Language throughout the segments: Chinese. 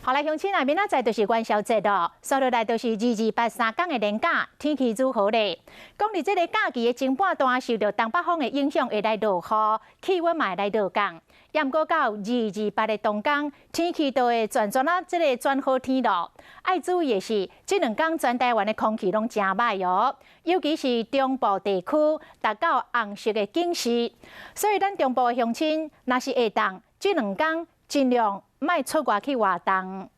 好来，乡亲啊，明仔载就是元宵节咯，所落来就是2283天的连假，天气如何咧？讲伫这个假期的前半段，受到东北风的影响，会来落雨，气温嘛会来落降。也毋过到228的动工，天气都会转这个转好天咯。爱注意的是，这2天全台湾的空气拢真歹哦，尤其是中部地区达到红色的警示。所以咱中部的乡亲，若是会当这2天尽量莫出外去活动。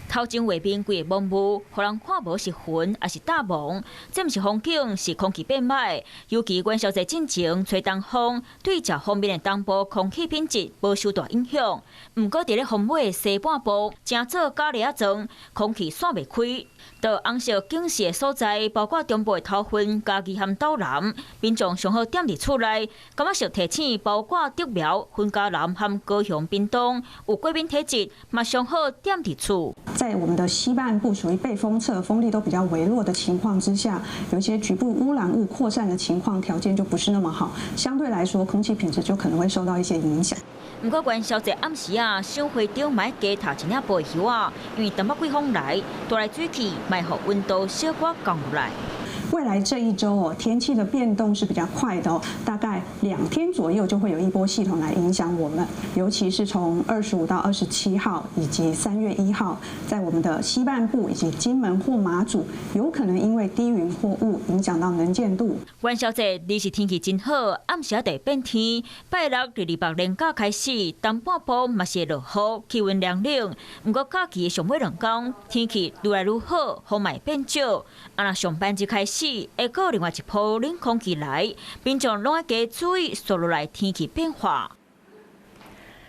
头前画面规个蒙雾，互人看无是云还是大雾。这毋是风景，是空气变歹。尤其元宵节进前吹东风，对这方面的东部空气品质无受大影响。毋过伫咧风尾西半部，正做假日仔庄，空气散袂开。到红色警示的所在，包括中部的头份、嘉义和斗南，民众上好踮伫厝内，感觉色提醒包括竹苗、云嘉南和高雄、屏东有过敏体质，嘛上好踮伫厝。在我们的西半部属于背风侧，风力都比较微弱的情况之下，有一些局部污染物扩散的情况，条件就不是那么好，相对来说，空气品质就可能会受到一些影响。不过元宵节暗时啊，赏花场买加头一领薄叶啊，因为东北季风来，带来水汽，卖互温度小可降落来。未来这一周天气的变动是比较快的大概2天左右就会有一波系统来影响我们，尤其是从25到27号以及3月1号，在我们的西半部以及金门或马祖，有可能因为低云或雾影响到能见度。元宵节日是天气真好，暗时就会变天。拜六日2连假开始，东半部嘛是会落雨，气温凉凉。不过假期的上尾2天，天气愈来愈好，风嘛变少。若上班日开始，会有另外一波冷空气来，民众拢要加注意，所落来天气变化。